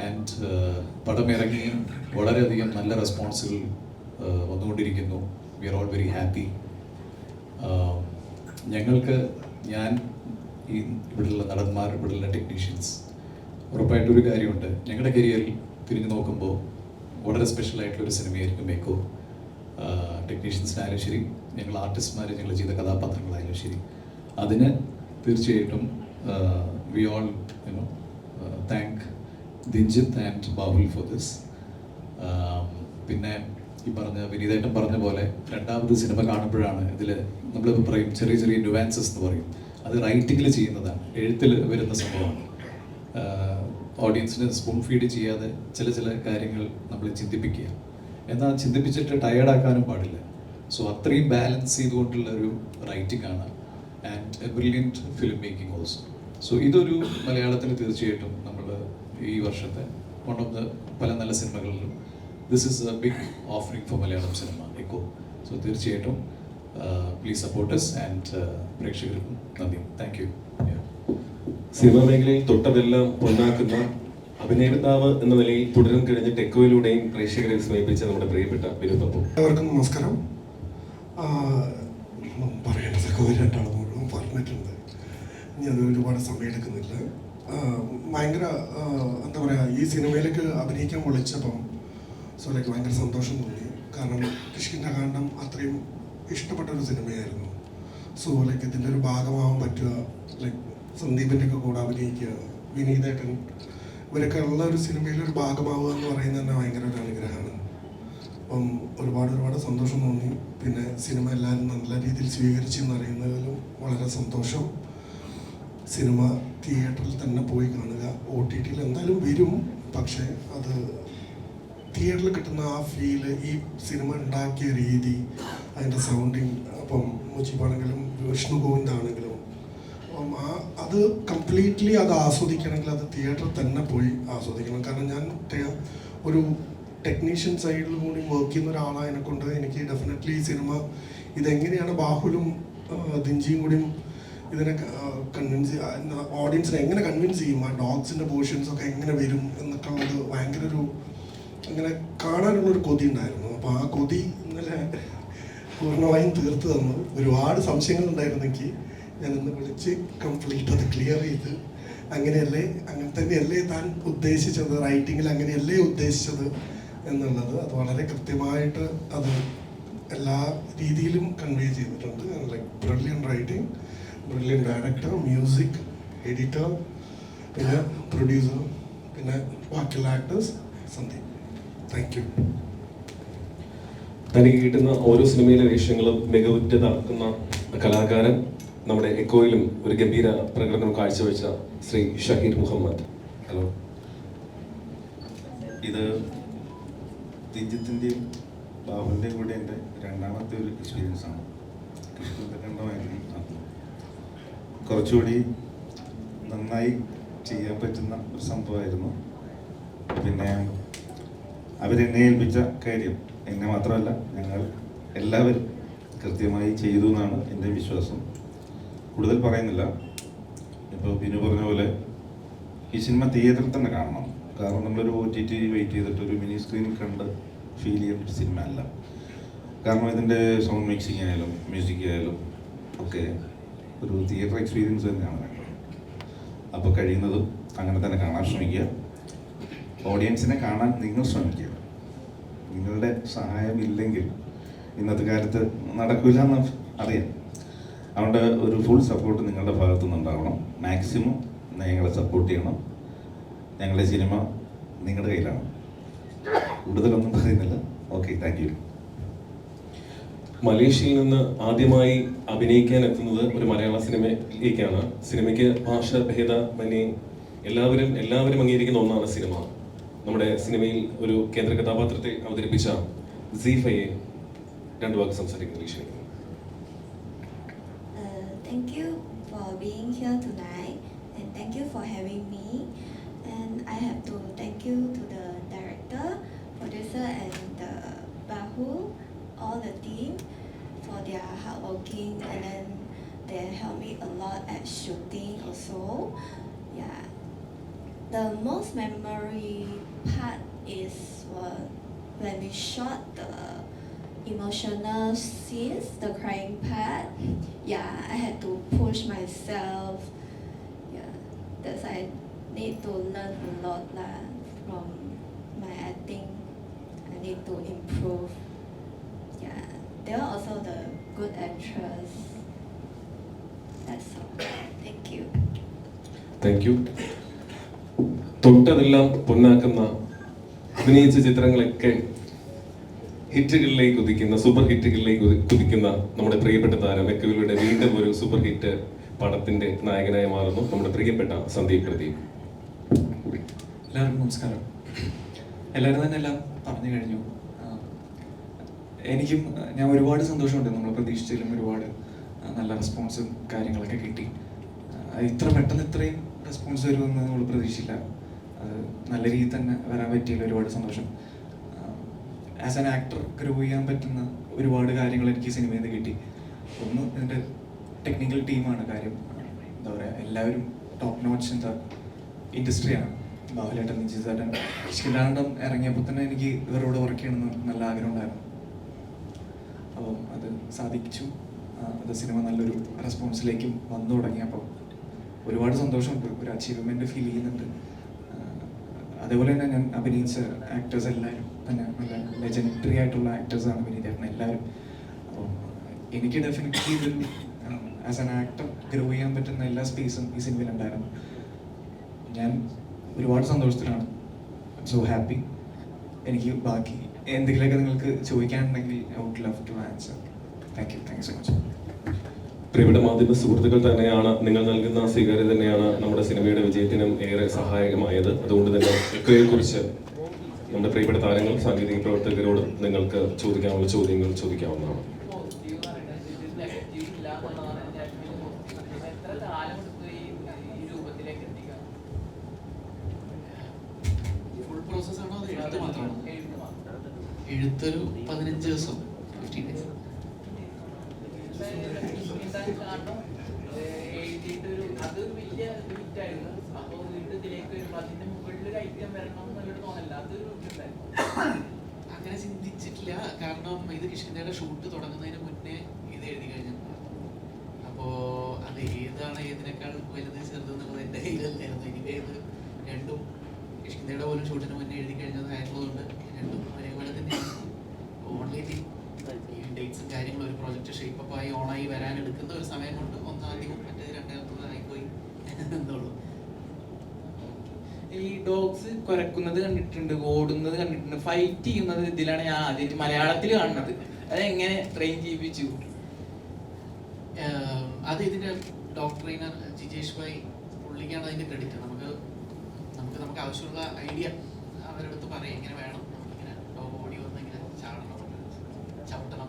ആൻഡ് പടം ഇറങ്ങി വളരെയധികം നല്ല റെസ്പോൺസുകൾ വന്നുകൊണ്ടിരിക്കുന്നു. We are all very happy. ഞാൻ ഈ ഇവിടെയുള്ള നടന്മാർ, ഇവിടെയുള്ള ടെക്നീഷ്യൻസ്, ഉറപ്പായിട്ടൊരു കാര്യമുണ്ട്, ഞങ്ങളുടെ കരിയറിൽ തിരിഞ്ഞു നോക്കുമ്പോൾ വളരെ സ്പെഷ്യൽ ആയിട്ടുള്ളൊരു സിനിമയായിരിക്കും എക്കോ. ടെക്നീഷ്യൻസിനായാലും ശരി, ഞങ്ങൾ ആർട്ടിസ്റ്റ്മാർ ഞങ്ങൾ ചെയ്ത കഥാപാത്രങ്ങളായാലും ശരി, അതിന് തീർച്ചയായിട്ടും we all thank Dinjith and Bahul for this. പിന്നെ ഈ പറഞ്ഞ വിനീതേട്ടൻ പറഞ്ഞ പോലെ രണ്ടാമത് സിനിമ കാണുമ്പോഴാണ് ഇതിൽ നമ്മളിപ്പോൾ പറയും ചെറിയ ചെറിയ ന്യൂവാൻസസ് എന്ന് പറയും, അത് റൈറ്റിങ്ങിൽ ചെയ്യുന്നതാണ്, എഴുത്തിൽ വരുന്ന സംഭവമാണ്. ഓഡിയൻസിന് സ്പൂൺ ഫീഡ് ചെയ്യാതെ ചില കാര്യങ്ങൾ നമ്മൾ ചിന്തിപ്പിക്കുക, എന്നാൽ ചിന്തിപ്പിച്ചിട്ട് ടയേർഡാക്കാനും പാടില്ല. സോ അത്രയും ബാലൻസ് ചെയ്തുകൊണ്ടുള്ള ഒരു റൈറ്റിംഗ് ആണ് and A brilliant film making also. So ഇതൊരു മലയാളത്തിൽ തീർച്ചയായിട്ടും നമ്മൾ ഈ വർഷത്തെ വൺ ഓഫ് ദ പല നല്ല സിനിമകളിലും this is a big offering for Malayalam cinema Eko. So തീർച്ചയായിട്ടും പ്ലീസ് സപ്പോർട്ട് us ആൻഡ് പ്രേക്ഷകർക്കും നന്ദി. Thank you. സിനിമാ മേഖലയിൽ തൊട്ടതെല്ലാം പൊന്നാക്കുന്ന അഭിനേതാവ് എന്ന നിലയിൽ തുടരും കഴിഞ്ഞ ടെക്കോയിലൂടെയും പ്രേക്ഷകരെ വിസ്മയിപ്പിച്ച നമ്മുടെ പ്രിയപ്പെട്ട വിനോദ് പപ്പു. എല്ലാവർക്കും നമസ്കാരം. പറയേണ്ടതൊക്കെ രണ്ടാളും മുഴുവൻ പറഞ്ഞിട്ടുണ്ട്, ഇനി അത് ഒരുപാട് സമയമെടുക്കുന്നില്ല. ഭയങ്കര എന്താ പറയുക, ഈ സിനിമയിലേക്ക് അഭിനയിക്കാൻ വിളിച്ചപ്പം ലൈക്ക് ഭയങ്കര സന്തോഷം തോന്നി. കാരണം കിഷ്കിന്ധാകാന്ഡം അത്രയും ഇഷ്ടപ്പെട്ടൊരു സിനിമയായിരുന്നു. ലൈക്ക് ഇതിൻ്റെ ഒരു ഭാഗമാവാൻ പറ്റുക, ലൈക്ക് സന്ദീപിൻ്റെ ഒക്കെ കൂടെ അഭിനയിക്കുക, വിനീതേട്ടൻ, ഇവരൊക്കെ ഉള്ള ഒരു സിനിമയിലൊരു ഭാഗമാവുക എന്ന് പറയുന്നത് തന്നെ ഭയങ്കര ഒരു അനുഗ്രഹമാണ്. അപ്പം ഒരുപാട് സന്തോഷം തോന്നി. പിന്നെ സിനിമ എല്ലാവരും നല്ല രീതിയിൽ സ്വീകരിച്ചെന്ന് അറിയുന്നതിലും വളരെ സന്തോഷം. സിനിമ തിയേറ്ററിൽ തന്നെ പോയി കാണുക. OTT-യിൽ എന്തായാലും വരും, പക്ഷേ അത് തിയേറ്ററിൽ കിട്ടുന്ന ആ ഫീല്, ഈ സിനിമ ഉണ്ടാക്കിയ രീതി, അതിൻ്റെ സൗണ്ടിങ്, അപ്പം മുജീബാണെങ്കിലും വിഷ്ണു ഗോവിന്ദാണെങ്കിലും, അപ്പം അത് കംപ്ലീറ്റ്ലി അത് ആസ്വദിക്കണമെങ്കിൽ അത് തിയേറ്ററിൽ തന്നെ പോയി ആസ്വദിക്കണം. കാരണം ഞാൻ ഒരു ടെക്നീഷ്യൻ സൈഡിൽ കൂടി വർക്ക് ചെയ്യുന്ന ഒരാളായതിനെ കൊണ്ട് എനിക്ക് ഡെഫിനറ്റ്ലി ഈ സിനിമ ഇതെങ്ങനെയാണ് ബാഹുലും ദിൻജിയും കൂടിയും ഇതിനെ കൺവിൻസ്, ഓഡിയൻസിനെ എങ്ങനെ കൺവിൻസ് ചെയ്യും, ആ ഡോഗ്സിൻ്റെ പോർഷൻസൊക്കെ എങ്ങനെ വരും എന്നൊക്കെ ഉള്ളത് ഭയങ്കര ഒരു അങ്ങനെ കാണാനുള്ളൊരു കൊതി ഉണ്ടായിരുന്നു. അപ്പോൾ ആ കൊതി ഇന്നലെ പൂർണ്ണമായും തീർത്ത് തന്നു. ഒരുപാട് സംശയങ്ങളുണ്ടായിരുന്നെങ്കിൽ ഞാനിന്ന് വിളിച്ച് കംപ്ലീറ്റ് അത് ക്ലിയർ ചെയ്ത്, അങ്ങനെ തന്നെയല്ലേ താൻ ഉദ്ദേശിച്ചത്, റൈറ്റിങ്ങിൽ അങ്ങനെയല്ലേ ഉദ്ദേശിച്ചത് എന്നുള്ളത് അത് വളരെ കൃത്യമായിട്ട് അത് എല്ലാ രീതിയിലും കൺവേ ചെയ്തിട്ടുണ്ട്. Like brilliant writing, brilliant director, music, editor, പിന്നെ പ്രൊഡ്യൂസർ, പിന്നെ ബാക്കിയുള്ള ആക്ടേഴ്സ്, സന്ദീപ്. Thank you. തനിക്ക് കിട്ടുന്ന ഓരോ സിനിമയിലെ വേഷങ്ങളും മികവുറ്റതാക്കുന്ന കലാകാരൻ, നമ്മുടെ എക്കോയിലും ഒരു ഗംഭീര പ്രകടനം കാഴ്ചവെച്ച ശ്രീ ഷഹീർ മുഹമ്മദ്. ഹലോ. ഇത് ദിൻജിത്തിൻ്റെയും ബാബുവിൻ്റെയും കൂടെ എൻ്റെ രണ്ടാമത്തെ ഒരു എക്സ്പീരിയൻസ് ആണ്. കൃഷ്ണന്ദകണ്ഠമായിരുന്നു കുറച്ചുകൂടി നന്നായി ചെയ്യാൻ പറ്റുന്ന ഒരു സംഭവമായിരുന്നു. പിന്നെ അവരെന്നെ ഏൽപ്പിച്ച കാര്യം, എന്നെ മാത്രമല്ല ഞങ്ങൾ എല്ലാവരും കൃത്യമായി ചെയ്തു എന്നാണ് എൻ്റെ വിശ്വാസം. കൂടുതൽ പറയുന്നില്ല. ഇപ്പോൾ ബിനു പറഞ്ഞ പോലെ ഈ സിനിമ തിയേറ്ററിൽ തന്നെ കാണണം. കാരണം നമ്മളൊരു OTT വെയിറ്റ് ചെയ്തിട്ട് ഒരു മിനി സ്ക്രീനിൽ കണ്ട് ഫീൽ ചെയ്യുന്ന ഒരു സിനിമ അല്ല. കാരണം ഇതിൻ്റെ സൗണ്ട് മിക്സിങ് ആയാലും മ്യൂസിക് ആയാലും ഒക്കെ ഒരു തിയേറ്റർ എക്സ്പീരിയൻസ് തന്നെയാണ് വേണ്ടത്. അപ്പോൾ കഴിയുന്നതും അങ്ങനെ തന്നെ കാണാൻ ശ്രമിക്കുക. ഓഡിയൻസിനെ കാണാൻ നിങ്ങൾ ശ്രമിക്കുക. നിങ്ങളുടെ സഹായം ഇല്ലെങ്കിൽ ഇന്നത്തെ കാലത്ത് നടക്കില്ല എന്ന് അറിയാം. അതുകൊണ്ട് ഒരു ഫുൾ സപ്പോർട്ട് നിങ്ങളുടെ ഭാഗത്തു നിന്നുണ്ടാവണം. മാക്സിമം ഞങ്ങളെ സപ്പോർട്ട് ചെയ്യണം. ഞങ്ങളുടെ സിനിമ നിങ്ങളുടെ കയ്യിലാണ്. കൂടുതലൊന്നും പറയുന്നില്ല. Okay, thank you. മലേഷ്യയിൽ നിന്ന് ആദ്യമായി അഭിനയിക്കാൻ എത്തുന്നത് ഒരു മലയാള സിനിമയിലേക്കാണ്. സിനിമയ്ക്ക് ഭാഷാഭേദമന്യേ എല്ലാവരും അംഗീകരിക്കുന്ന ഒന്നാണ് സിനിമ. നമ്മുടെ സിനിമയിൽ ഒരു കേന്ദ്ര കഥാപാത്രത്തെ അവതരിപ്പിച്ച സീഫയെ രണ്ട് വാക്ക് സംസാരിക്കുന്നത് ക്ഷണിക്കുന്നു. Thank you for being here tonight, and thank you for having me. And I have to thank you to the director, producer, and the Bahul, all the team for their hard working, and then they helped me a lot at shooting also. Yeah, the most memory part is when we shot the emotional scenes, the crying part. Yeah, I had to push myself. Yeah, that's I need to learn a lot from my acting. need to improve. Yeah, they are also the good actress. That's all. Thank you. Thank you. തൊട്ടതെല്ലാം പൊന്നാക്കുന്ന അഭിനയിച്ച ചിത്രങ്ങളൊക്കെ ഹിറ്റുകളിലേക്ക് കുതിക്കുന്ന super ഹിറ്റുകളിലേക്ക് കുതിക്കുന്ന നമ്മുടെ പ്രിയപ്പെട്ട താരം എക്കവിലൂടെ വീണ്ടും ഒരു super hit പടത്തിന്റെ നായകനായി മാറുന്നു നമ്മുടെ പ്രിയപ്പെട്ട സന്ദീപ് പ്രദീപ്. എല്ലാവർക്കും നമസ്കാരം. എല്ലാവരും തന്നെ എല്ലാം പറഞ്ഞു കഴിഞ്ഞു. എനിക്കും ഞാൻ ഒരുപാട് സന്തോഷമുണ്ട്. നമ്മൾ പ്രതീക്ഷിച്ചതിലും ഒരുപാട് നല്ല റെസ്പോൺസും കാര്യങ്ങളൊക്കെ കിട്ടി. ഇത്ര പെട്ടെന്ന് ഇത്രയും റെസ്പോൺസ് വരുമെന്ന് നമ്മൾ പ്രതീക്ഷിച്ചില്ല. നല്ല രീതിയിൽ തന്നെ വരാൻ പറ്റിയതിൽ ഒരുപാട് സന്തോഷം. ആസ് ആൻ ആക്ടർ ഗ്രോ ചെയ്യാൻ പറ്റുന്ന ഒരുപാട് കാര്യങ്ങൾ എനിക്ക് സിനിമയിൽ നിന്ന് കിട്ടി. ഒന്ന് ഇതിൻ്റെ ടെക്നിക്കൽ ടീമാണ് കാര്യം. എന്താ പറയുക, എല്ലാവരും ടോപ്പ് നോച്ച് എന്താ ഇൻഡസ്ട്രിയാണ്. ബാഹുലേട്ടൻ, നിജിതേട്ടൻ, കിഷ്കിന്താണ്ടം ഇറങ്ങിയപ്പോൾ തന്നെ എനിക്ക് ഇവരോട് വർക്ക് ചെയ്യണമെന്ന് നല്ല ആഗ്രഹം ഉണ്ടായിരുന്നു. അപ്പം അത് സാധിച്ചു. അത് സിനിമ നല്ലൊരു റെസ്പോൺസിലേക്കും വന്നു തുടങ്ങിയപ്പോൾ ഒരുപാട് സന്തോഷമുണ്ട്. ഒരു അച്ചീവ്മെൻറ്റ് ഫീൽ ചെയ്യുന്നുണ്ട്. അതേപോലെ തന്നെ ഞാൻ അഭിനയിച്ച ആക്ടേഴ്സ് എല്ലാവരും തന്നെ നല്ല ലെജൻഡറി ആയിട്ടുള്ള ആക്ടേഴ്സാണ് അഭിനയിച്ചേട്ടൻ എല്ലാവരും. അപ്പോൾ എനിക്ക് ഡെഫിനറ്റ്ലി ഇതൊരു ആസ് ആൻ ആക്ടർ ഗ്രോ ചെയ്യാൻ പറ്റുന്ന എല്ലാ സ്പേസും ഈ സിനിമയിലുണ്ടായിരുന്നു. ഞാൻ ഒരുപാട് സന്തോഷത്തിലാണ്. So happy. എനിക്ക് ബാക്കി എന്തെങ്കിലുമൊക്കെ നിങ്ങൾക്ക് ചോദിക്കാനുണ്ടെങ്കിൽ I would love to answer. Thank you so much. പ്രിയപ്പെട്ട മാധ്യമ സുഹൃത്തുക്കൾ തന്നെയാണ്, നിങ്ങൾ നൽകുന്ന സ്വീകാര്യത തന്നെയാണ് നമ്മുടെ സിനിമയുടെ വിജയത്തിനും ഏറെ സഹായകമായത്. അതുകൊണ്ട് തന്നെ എക്കോയെക്കുറിച്ച് നമ്മുടെ പ്രിയപ്പെട്ട താരങ്ങൾ, സാങ്കേതിക പ്രവർത്തകരോട് നിങ്ങൾക്ക് ചോദിക്കാനുള്ള ചോദ്യങ്ങൾ ചോദിക്കാവുന്നതാണ്. ഫുൾ പ്രോസസ് ആണോ അത് എഴുത്ത് മാത്രമാണോ? എഴുത്തൊരു 15 ദിവസം, 15 days. എഴുതിയിട്ടൊരു അതൊരു വലിയ ഹിറ്റായിരുന്നു. അപ്പോൾ ഇതിലേക്ക് വരുമ്പോൾ അതിന്റെ മുകളിൽ ഒരു ഐറ്റം വരണം എന്നുള്ളൊരു തോന്നല്ല, അതൊരു ഇതുണ്ടായിരുന്നു. അങ്ങനെ ചിന്തിച്ചിട്ടില്ല. കാരണം ഇത് കിഷ്കിന്ധയുടെ ഷൂട്ട് തുടങ്ങുന്നതിന് മുന്നേ ഇത് എഴുതി കഴിഞ്ഞിട്ടുണ്ടായിരുന്നു. അപ്പോൾ അത് ഏതാണ് ഏതിനേക്കാൾ വലുത് ചെറുതെന്നുള്ളത് എൻ്റെ കയ്യിലല്ലായിരുന്നു. എനിക്ക് ഇത് രണ്ടും കിഷ്കിന്ധയുടെ പോലും ഷൂട്ടിന് മുന്നേ എഴുതി കഴിഞ്ഞതായിട്ടുള്ളതുകൊണ്ട് രണ്ടും ഒരേപോലെ തന്നെയാണ്. ഓൺലൈനിൽ ഈ ഡേറ്റ്സും കാര്യങ്ങളും ഒരു പ്രോജക്റ്റ് ഷേപ്പപ്പ് ആയി ഓണായി വരാൻ എടുക്കുന്ന ഒരു സമയം കൊണ്ട് ഒന്നാദ്യവും മറ്റേത് രണ്ടാമത്തതായിപ്പോയി എന്നുള്ളൂ. ഈ ഡോഗ്സ് കുരക്കുന്നത് കണ്ടിട്ടുണ്ട്, ഓടുന്നത് കണ്ടിട്ടുണ്ട്, ഫൈറ്റ് ചെയ്യുന്നത് ഇതിലാണ് ഞാൻ ആദ്യം മലയാളത്തിൽ കാണുന്നത്. അതെങ്ങനെ ട്രെയിൻ ചെയ്യിപ്പിച്ചു? അത് ഇതിൻ്റെ ഡോഗ് ട്രെയിനർ ജിജേഷ് ഭായ്, പുള്ളിക്കാണ് അതിൻ്റെ ക്രെഡിറ്റ്. നമുക്ക് ആവശ്യമുള്ള ഐഡിയ അവരുടെ അടുത്ത് പറയും, ഇങ്ങനെ വേണം, നമുക്കിങ്ങനെ ഡോഗ് ഓടി വന്ന് ഇങ്ങനെ ചാടണം, ചവിട്ടണം,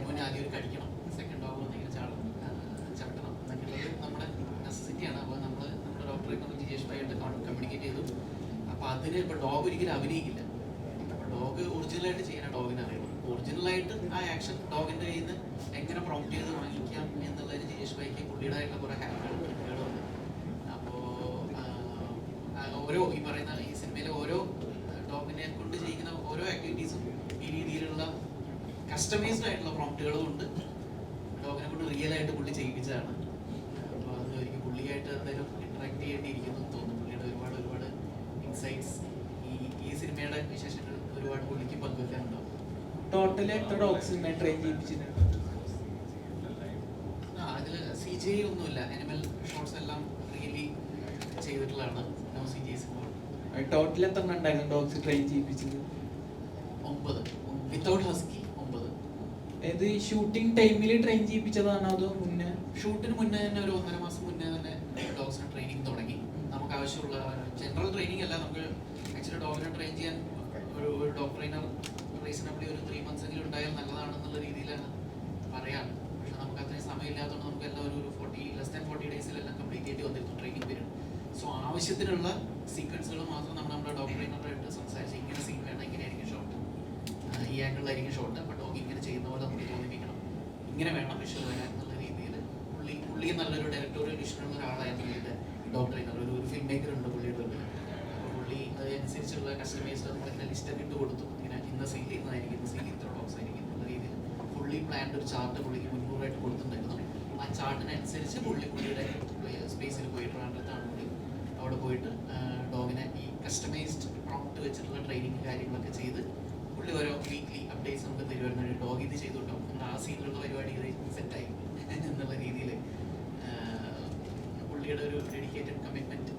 അതിന് ആദ്യം ഒരു കടിക്കണം, സെക്കൻഡ് ഡോഗ് വന്ന് ഇങ്ങനെ ചവിട്ടണം എന്നൊക്കെയുള്ളത് നമ്മുടെ നെസസിറ്റിയാണ്. അപ്പോൾ നമ്മുടെ ഡോഗ് ട്രെയിനർ ജിജേഷ് ഭായ് ആയിട്ട് കമ്മ്യൂണിക്കേറ്റ് ചെയ്തു. അപ്പോൾ അതിന് ഇപ്പോൾ ഡോഗ് ഒരിക്കലും അഭിനയിക്കില്ല. അപ്പോൾ ഡോഗ് ഒറിജിനലായിട്ട് ചെയ്യാൻ ഡോഗിന് അറിയുള്ളൂ. ഒറിജിനലായിട്ട് ആ ആക്ഷൻ ഡോഗിൻ്റെ കയ്യിൽ നിന്ന് എങ്ങനെ പ്രൊമോട്ട് ചെയ്ത് വാങ്ങിക്കാം എന്നുള്ളതിന് ജിജേഷ് ഭായിക്ക് പുള്ളിയുടേതായിട്ടുള്ള കുറേ ഹാക്കുകളുണ്ട്. അപ്പോൾ ഓരോ ഈ പറയുന്ന ഈ സിനിമയിലെ ഓരോ ഡോഗിനെ കൊണ്ട് ചെയ്യുന്ന ഓരോ ആക്ടിവിറ്റീസും ഈ രീതിയിലുള്ള കസ്റ്റമൈസ്ഡ് ആയിട്ടുള്ള പ്രോംപ്റ്റുകളും ഉണ്ട്. ഡോഗിനെ കൊണ്ട് റിയൽ ആയിട്ട് പുള്ളി ചെയ്യിപ്പിച്ചതാണ്. അപ്പോൾ അത് ഒരിക്കലും പുള്ളിയായിട്ട് എന്തായാലും ഇന്ററാക്ട് ചെയ്യേണ്ടിയിരിക്കുന്നു എന്ന് തോന്നുന്നു. പുള്ളിയുടെ ഒരുപാട് ഇൻസൈറ്റ്സ് ഈ സിനിമയുടെ വിശേഷങ്ങൾ ഒരുപാട് പുള്ളിക്ക് പങ്കുവെക്കാനുണ്ടാവും. ടോട്ടൽ എത്ര ഡോഗ്സ് ട്രെയിൻ ചെയ്യിപ്പിച്ചിട്ടുണ്ട്? അതിൽ CGI ഒന്നുമില്ല, അനിമൽ ഷോട്ട്സ് എല്ലാം റിയലി ചെയ്തിട്ടുള്ളതാണ്. No CGI cinema. ടോട്ടൽ എത്ര ഉണ്ടായിരുന്നു ഡോഗ്സ് ട്രെയിൻ ചെയ്യിപ്പിച്ചത്? 9 വിത്തൗട്ട് ഹസ്കി 9. ഇത് ഷൂട്ടിംഗ് ടൈമിൽ ട്രെയിൻ ചെയ്യിപ്പിച്ചതാണോ അതോ മുന്നേ? ഷൂട്ടിന് മുന്നേ തന്നെ ഒരു 1.5 മാസം മുന്നേ തന്നെ ഡോഗ്സിന് ട്രെയിനിങ് തുടങ്ങി. നമുക്ക് ആവശ്യമുള്ള ജനറൽ ട്രെയിനിങ് അല്ല, നമുക്ക് ആക്ച്വലി ഡോഗിനെ ട്രെയിൻ ചെയ്യാൻ ഒരു ഡോഗ് ട്രെയിനർ റീസണബിളി ഒരു 3 months എങ്കിലും ഉണ്ടായാൽ നല്ലതാണെന്നുള്ള രീതിയിലാണ് പറയാറ്. പക്ഷെ നമുക്ക് അത്രയും സമയമില്ലാത്തതുകൊണ്ട് നമുക്ക് എല്ലാം ഒരു 40 ഡേയ്സിലെല്ലാം കംപ്ലീറ്റ് ചെയ്ത് വന്നിരുന്നു ട്രെയിനിങ് പീരീഡ്. സോ ആവശ്യത്തിനുള്ള സീക്വൻസുകൾ മാത്രം നമ്മുടെ ഡോഗ് ട്രെയിനറായിട്ട് സംസാരിച്ച് ഇങ്ങനെ സീൻ വേണം, ഇങ്ങനെയായിരിക്കും ഷോട്ട്, ഈ ആംഗിളിലായിരിക്കും ഷോട്ട്, അപ്പോൾ ഡോഗ് ഇങ്ങനെ ചെയ്യുന്ന പോലെ നമുക്ക് തോന്നിപ്പിക്കണം, ഇങ്ങനെ വേണം വിഷ്വൽ വരാൻ എന്നുള്ള രീതിയിൽ പുള്ളി നല്ലൊരു ഡയറക്ടോറിയൽ വിഷനുള്ള ഒരാളായിരുന്നു. ഇതിൻ്റെ ഡോഗ് ട്രെയിനർ ഒരു ഫിലിം മേക്കർ ഉണ്ട് പുള്ളിയുടെ അടുത്ത്. അപ്പോൾ പുള്ളി അതനുസരിച്ചുള്ള കസ്റ്റമൈസ്ഡ് നമ്മളിങ്ങനെ ലിസ്റ്റൊക്കെ ഇട്ട് കൊടുത്തു. ഇങ്ങനെ ഇന്ന സീൽ ഇന്നതായിരിക്കും, ഇന്ന സീൽ ഇത്ര ഡോഗ്സ് ആയിരിക്കും എന്നുള്ള രീതിയിൽ ഫുള്ളി പ്ലാൻഡ് ഒരു ചാർട്ട് പുള്ളിക്ക് മുൻകൂറായിട്ട് കൊടുത്തിട്ടുണ്ടായിരുന്നു. ആ ചാർട്ടിനനുസരിച്ച് പുള്ളിയുടെ സ്പേസിൽ പോയിട്ട് ട്രിവാൻഡ്രത്താണ് പുള്ളി അവിടെ പോയിട്ട് ഡോഗിനെ ഈ കസ്റ്റമൈസ്ഡ് പ്രോംപ്റ്റ് വെച്ചിട്ടുള്ള ട്രെയിനിങ് കാര്യങ്ങളൊക്കെ ചെയ്ത് പുള്ളി പുള്ളി ഓരോ വീക്ക്ലി അപ്ഡേറ്റ്സ് നമുക്ക് തരുമായിരുന്നു. ഡോഗ് ഇത് ചെയ്തു കേട്ടോ, നമ്മൾ ആ സീനിലുള്ള പരിപാടി ഇത് സെറ്റായി എന്നുള്ള രീതിയിൽ പുള്ളിയുടെ ഒരു ഡെഡിക്കേറ്റഡ് കമ്മിറ്റ്മെൻറ്റ്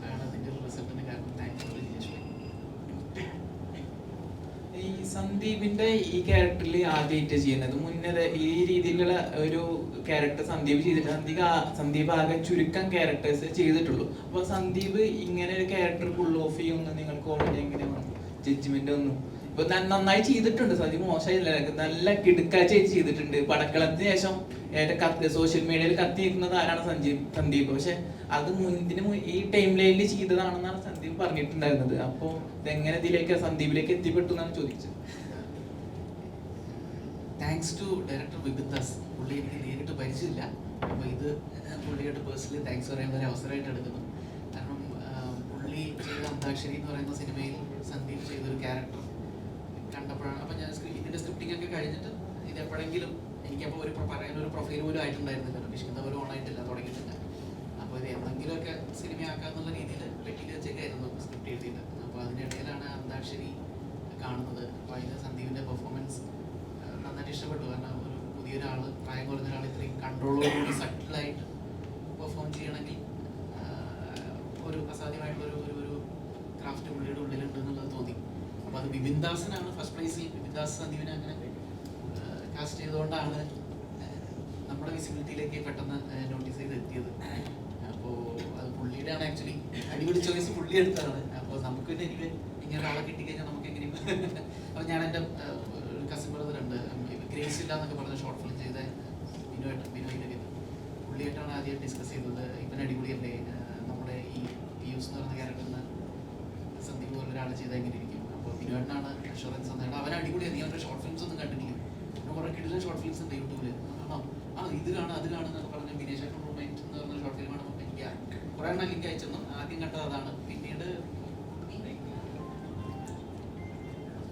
ആണ് അതിൻ്റെ ഒരു റിസൾട്ടിന് കാരണം. Thanks for Jijesh. ഈ സന്ദീപിന്റെ ഈ ക്യാരക്ടറിൽ ആദ്യമായിട്ട് ചെയ്യുന്നത്, മുന്നേ ഈ രീതിയിലുള്ള ഒരു ക്യാരക്ടർ സന്ദീപ് ചെയ്തിട്ട് സന്ദീപ് ആകെ ചുരുക്കം ക്യാരക്ടേഴ്സ് ചെയ്തിട്ടുള്ളൂ. അപ്പോൾ സന്ദീപ് ഇങ്ങനെ ഒരു ക്യാരക്ടർ ഫുൾ ഓഫ് ചെയ്യുമെന്ന് നിങ്ങൾക്ക് ഓൾറെഡി എങ്ങനെയാണ് ജഡ്ജ്മെന്റ് ഒന്നും? ഇപ്പൊ നന്നായി ചെയ്തിട്ടുണ്ട്, സന്ദീപ് മോശമായില്ല, നല്ല കിടുക്കാഴ്ച ചെയ്തിട്ടുണ്ട്. പടക്കളത്തിന് ശേഷം സോഷ്യൽ മീഡിയയിൽ കത്തി നിൽക്കുന്നത് ആരാണ്? സന്ദീപ്. പക്ഷെ അത് ഈ ടൈം ലൈനിൽ ചെയ്തതാണെന്നാണ് സന്ദീപ് പറഞ്ഞിട്ടുണ്ടായിരുന്നത്. അപ്പോൾ ഇതെങ്ങനെ ഇതിലേക്ക് സന്ദീപിലേക്ക് എത്തിപ്പെട്ടു എന്നാണ് ചോദിച്ചത്. Thanks to director Vipin Das. പുള്ളി എനിക്ക് നേരിട്ട് പരിചയമില്ല, അപ്പോൾ ഇത് പുള്ളിയായിട്ട് പേഴ്സണലി താങ്ക്സ് പറയാൻ ഒരു അവസരമായിട്ട് എടുക്കുന്നു. കാരണം പുള്ളി ചെയ്ത അന്താക്ഷരി എന്ന് പറയുന്ന സിനിമയിൽ സന്ദീപ് ചെയ്തൊരു ക്യാരക്ടർ കണ്ടപ്പോഴാണ്. അപ്പോൾ ഞാൻ ഇതിൻ്റെ സ്ക്രിപ്റ്റിംഗ് ഒക്കെ കഴിഞ്ഞിട്ട് ഇത് എപ്പോഴെങ്കിലും എനിക്കപ്പോൾ ഒരു പറയാനൊരു പ്രൊഫൈൽ പോലും ആയിട്ടുണ്ടായിരുന്നില്ല, കിഷ്കിന്ത പോലും ഓണായിട്ടില്ല, തുടങ്ങിയിട്ടില്ല. അപ്പോൾ ഇത് എന്തെങ്കിലുമൊക്കെ സിനിമയാക്കാന്നുള്ള രീതിയിൽ പെട്ടിയിൽ വെച്ചൊക്കെയായിരുന്നു സ്ക്രിപ്റ്റ് എഴുതിയിട്ട്. അപ്പോൾ അതിനിടയിലാണ് അന്താക്ഷരി കാണുന്നത്. അപ്പോൾ അതിന് സന്ദീപിൻ്റെ പെർഫോമൻസ് നന്നായിട്ട് ഇഷ്ടപ്പെട്ടു. കാരണം ഒരു പുതിയൊരാൾ, പ്രായം കുറഞ്ഞ ഒരാൾ ഇത്രയും കൺട്രോളോടുകൂടി സട്ടിലായിട്ട് പെർഫോം ചെയ്യണമെങ്കിൽ ഒരു അസാധ്യമായിട്ടുള്ള ഒരു ക്രാഫ്റ്റ് പുള്ളിയുടെ ഉള്ളിലുണ്ട് എന്നുള്ളത് തോന്നി. അപ്പോൾ അത് വിപിൻ ദാസിനാണ് ഫസ്റ്റ് പ്രൈസിൽ വിപിൻ ദാസ് സന്ദീപിനെ അങ്ങനെ കാസ്റ്റ് ചെയ്തുകൊണ്ടാണ് നമ്മുടെ വിസിബിലിറ്റിയിലേക്ക് പെട്ടെന്ന് നോട്ടീസ് ചെയ്ത് എത്തിയത്. അപ്പോൾ അത് പുള്ളിയുടെയാണ് ആക്ച്വലി അടിപൊളി ചോയ്സ് പുള്ളി എടുത്തതാണ്. അപ്പോൾ നമുക്ക് പിന്നെ എനിക്ക് ഇങ്ങനെ ഒരാളെ കിട്ടിക്കഴിഞ്ഞാൽ നമുക്ക് എങ്ങനെയും അപ്പോൾ ഞാൻ എൻ്റെ ഒരു കസിൻ ബ്രദർ ഉണ്ട്, ഗ്രേസ് ഇല്ല എന്നൊക്കെ പറഞ്ഞ ഷോർട്ട് ഫിലിം ചെയ്ത ബിനോയിലൊക്കെ പുള്ളിയായിട്ടാണ് ആദ്യം ഡിസ്കസ് ചെയ്തത്. ഇവൻ അടിപൊളിയല്ലേ, നമ്മുടെ ഈ പിയൂസ് എന്ന് പറഞ്ഞ ക്യാരക്ടറിന് സന്ദീപ് പോലെ ഒരാൾ ചെയ്താൽ എങ്ങനെ ഇരിക്കും. അപ്പോൾ ബിനോയിട്ടാണ് അഷുറൻസ് തന്നത്. അവൻ അടിപൊളിയാണ്. നീ അവരുടെ ഷോർട്ട് ഫിലിംസ് ഒന്നും കണ്ടിട്ടില്ല, കുറേ കിടിലൻ ഷോർട്ട് ഫിലിംസ് ഉണ്ട് യൂട്യൂബിൽ. ഇത് കാണാം അത് കാണുന്നൊക്കെ പറഞ്ഞ ബിനേഷ് റൂംമേറ്റ് എന്ന് പറഞ്ഞ ഷോർട്ട് ഫിലിമാണ്. അപ്പോൾ എനിക്ക് കുറേ എണ്ണം ലിങ്ക് അയച്ചെന്നു. ആദ്യം കണ്ടത് അതാണ്. പിന്നീട്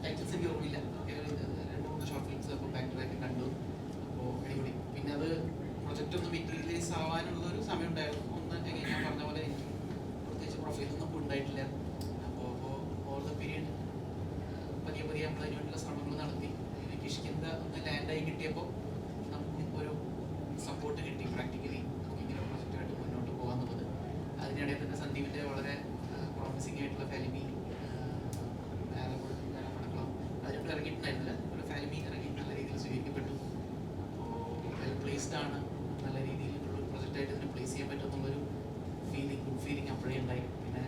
ടൈറ്റിൽസ് എനിക്ക് ഓർമ്മയില്ല, 2-3 ഷോർട്ട് ഫിലിംസ് അപ്പോൾ ബാക്ക് ടു ബാക്ക് കണ്ടു. അപ്പോൾ അടിപൊളി. പിന്നെ അത് പ്രൊജക്റ്റ് ഒന്ന് മെറ്റീരിയലൈസ് ആവാനുള്ള ഒരു സമയം ഉണ്ടായിരുന്നു. ഒന്ന് ഞാൻ പറഞ്ഞ പോലെ എനിക്ക് പ്രത്യേകിച്ച് പ്രൊഫൈലൊന്നും ഉണ്ടായിട്ടില്ല. അപ്പോൾ ഓവർ ദ പീരീഡ് പതിയെ നമ്മൾ അതിനുവേണ്ടിയുള്ള ശ്രമങ്ങൾ നടത്തി. കിഷ്കിന്ത ഒന്ന് ലാൻഡായി കിട്ടിയപ്പോൾ നമുക്ക് ഒരു സപ്പോർട്ട് കിട്ടി പ്രാക്ടിക്കലി ഇങ്ങനെ പ്രൊജക്റ്റായിട്ട് മുന്നോട്ട് പോകാന്നുള്ളത്. അതിനിടയിൽ തന്നെ സന്ദീപിൻ്റെ വളരെ പ്രോമിസിംഗ് ആയിട്ടുള്ള ഫാലിമി അതിനോട് ഇറങ്ങിയിട്ടുണ്ടായിരുന്നില്ല. ഒരു ഫാലിമി ഇറങ്ങി നല്ല രീതിയിൽ സ്വീകരിക്കപ്പെട്ടു. അപ്പോൾ വെൽ പ്ലേസ്ഡ് ആണ്, നല്ല രീതിയിലുള്ള ഒരു പ്രൊജക്റ്റായിട്ട് ഇതിനെ പ്ലേസ് ചെയ്യാൻ പറ്റുമെന്നുള്ളൊരു ഗുഡ് ഫീലിംഗ് അപ്പോഴേ ഉണ്ടായി. പിന്നെ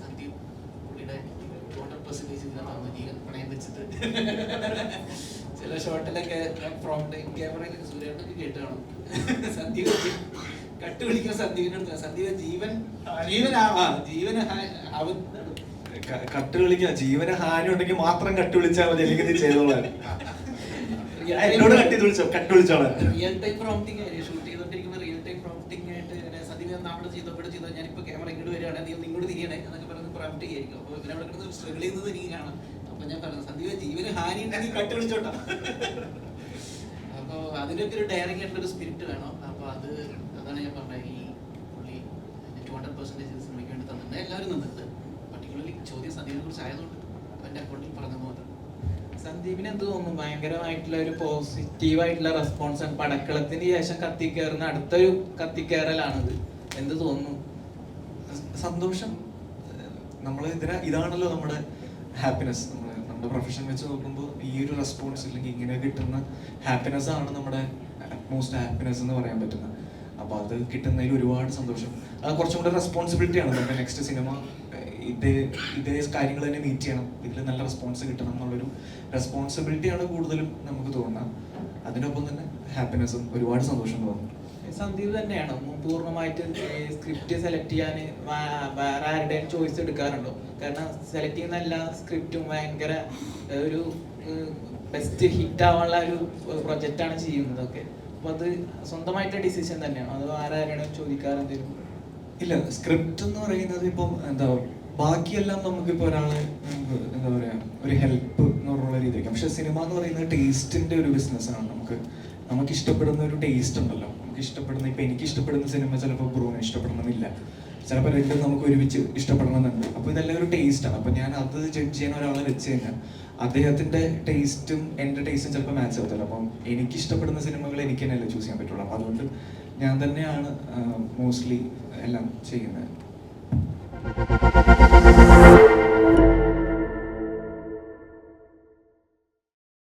സന്ദീപ് പുള്ളിയുടെ 100% ഇതിനകത്ത് ജീവൻ പണയം വെച്ചിട്ട് ചില ഷോട്ടിലൊക്കെ പ്രോംപ്റ്റ് ക്യാമറയിലൊക്കെ സൂര്യേട്ടനൊക്കെ കേട്ട് കാണും. സന്ദീപ് കട്ട് വിളിക്കുന്ന സന്ദീപിനോട് സന്ദീപ് കട്ട് വിളിക്കുക, ജീവന ഹാനി ഉണ്ടെങ്കിൽ മാത്രം കട്ട് വിളിച്ചാൽ മതി, അല്ലെങ്കിൽ ഇത് ചെയ്തോളാം. എന്നോട് കട്ട് വിളിച്ചോളാം. റിയൽ ടൈം പ്രോംപ്റ്റിംഗ് ഷൂട്ട് ചെയ്തോണ്ടിരിക്കുമ്പോൾ റിയൽ ടൈം പ്രോംപ്റ്റിംഗ് ആയിട്ട് സന്ദീപ് നമ്മൾ ചെയ്തോ ഞാനിപ്പോൾ ക്യാമറ ഇങ്ങോട്ട് വരികയാണ്, നീ ഇങ്ങോട്ട് തിരിയണേ എന്നൊക്കെ പറഞ്ഞ് പ്രോംപ്റ്റ് ചെയ്യായിരിക്കും. അപ്പോൾ ഇവരവിടെ കിടന്ന് സ്ട്രഗിൾ ചെയ്യുന്നത് എനിക്ക് കാണാം. അപ്പോൾ ഞാൻ പറഞ്ഞു സന്ദീപ് ജീവന് ഹാനി ഉണ്ടെങ്കിൽ കട്ട് വിളിച്ചോട്ടാ. അപ്പോൾ അതിനൊക്കെ ഒരു ഡയറിംഗ് ആയിട്ടുള്ളൊരു സ്പിരിറ്റ് വേണം. അപ്പോൾ അതാണ് ഞാൻ പറഞ്ഞത്. ഈ പുള്ളി 200% സിനിമയ്ക്ക് വേണ്ടി തന്നിട്ടുണ്ട്, എല്ലാവരും തന്നിട്ടുണ്ട്. പർട്ടിക്കുലർലി ചോദ്യം സന്ദീപിനെ കുറിച്ച് ആയതുകൊണ്ട് എൻ്റെ അക്കൗണ്ടിൽ പറഞ്ഞു പോകുന്നത്. സന്ദീപിന് എന്ത് തോന്നുന്നു? ഭയങ്കരമായിട്ടുള്ള ഒരു പോസിറ്റീവായിട്ടുള്ള റെസ്പോൺസ്. പടക്കളത്തിന് ശേഷം കത്തിക്കയറുന്ന അടുത്തൊരു കത്തിക്കയറലാണിത്. എന്ത് തോന്നുന്നു? സന്തോഷം. നമ്മൾ ഇതാണല്ലോ നമ്മുടെ ഹാപ്പിനെസ്. നമ്മുടെ പ്രൊഫഷൻ വെച്ച് നോക്കുമ്പോൾ ഈ ഒരു റെസ്പോൺസ് ഇല്ലെങ്കിൽ ഇങ്ങനെ കിട്ടുന്ന ഹാപ്പിനെസ് ആണ് നമ്മുടെ മോസ്റ്റ് ഹാപ്പിനെസ് എന്ന് പറയാൻ പറ്റുന്നത്. അപ്പോൾ അത് കിട്ടുന്നതിൽ ഒരുപാട് സന്തോഷം. അത് കുറച്ചും കൂടെ റെസ്പോൺസിബിലിറ്റിയാണ്. നമ്മുടെ നെക്സ്റ്റ് സിനിമ ഇതേ കാര്യങ്ങൾ തന്നെ മീറ്റ് ചെയ്യണം, ഇതിൽ നല്ല റെസ്പോൺസ് കിട്ടണം എന്നുള്ളൊരു റെസ്പോൺസിബിലിറ്റിയാണ് കൂടുതലും നമുക്ക് തോന്നുന്നത്. അതിനൊപ്പം തന്നെ ഹാപ്പിനെസ്സും ഒരുപാട് സന്തോഷം തോന്നുന്നു. സന്ദീപ് തന്നെയാണ് പൂർണ്ണമായിട്ട് സ്ക്രിപ്റ്റ് സെലക്ട് ചെയ്യാൻ വേറെ ആരുടെയും ചോയ്സ് എടുക്കാറുണ്ടോ? കാരണം സെലക്ട് ചെയ്യുന്ന എല്ലാ സ്ക്രിപ്റ്റും ഭയങ്കര ഒരു ബെസ്റ്റ് ഹിറ്റ് ആവാനുള്ള ഒരു പ്രൊജക്റ്റാണ് ചെയ്യുന്നതൊക്കെ. അപ്പോൾ അത് സ്വന്തമായിട്ട് ഡിസിഷൻ തന്നെയാണ്, അത് വേറെ ആരുടെയും ചോദിക്കാറെന്തെങ്കിലും? ഇല്ല, സ്ക്രിപ്റ്റ് എന്ന് പറയുന്നത് ഇപ്പം ബാക്കിയെല്ലാം നമുക്കിപ്പോൾ ഒരാള് എന്താ പറയാ ഒരു ഹെൽപ്പ് എന്ന് പറഞ്ഞുള്ള രീതിയായിരിക്കും. പക്ഷെ സിനിമ എന്ന് പറയുന്നത് ടേസ്റ്റിന്റെ ഒരു ബിസിനസ്സാണ്. നമുക്ക് ഇഷ്ടപ്പെടുന്ന ഒരു ടേസ്റ്റ് ഉണ്ടല്ലോ. നമുക്ക് ഇഷ്ടപ്പെടുന്ന ഇപ്പം എനിക്ക് ഇഷ്ടപ്പെടുന്ന സിനിമ ചിലപ്പോൾ ബ്രൂവിനെ ഇഷ്ടപ്പെടണമെന്നില്ല, ചിലപ്പോൾ രണ്ടും നമുക്ക് ഒരുമിച്ച് ഇഷ്ടപ്പെടണമെന്നുണ്ട്. അപ്പോൾ ഇതെല്ലാം ഒരു ടേസ്റ്റാണ്. അപ്പോൾ ഞാൻ അത് ജഡ്ജ് ചെയ്യാൻ ഒരാളെ വെച്ച് കഴിഞ്ഞാൽ അദ്ദേഹത്തിൻ്റെ ടേസ്റ്റും എൻ്റെ ടേസ്റ്റും ചിലപ്പോൾ മാച്ച് ആവത്തില്ല. അപ്പം എനിക്കിഷ്ടപ്പെടുന്ന സിനിമകൾ എനിക്ക് തന്നെയല്ലേ ചൂസ് ചെയ്യാൻ പറ്റുള്ളൂ. അപ്പോൾ അതുകൊണ്ട് ഞാൻ തന്നെയാണ് മോസ്റ്റ്ലി എല്ലാം ചെയ്യുന്നത്.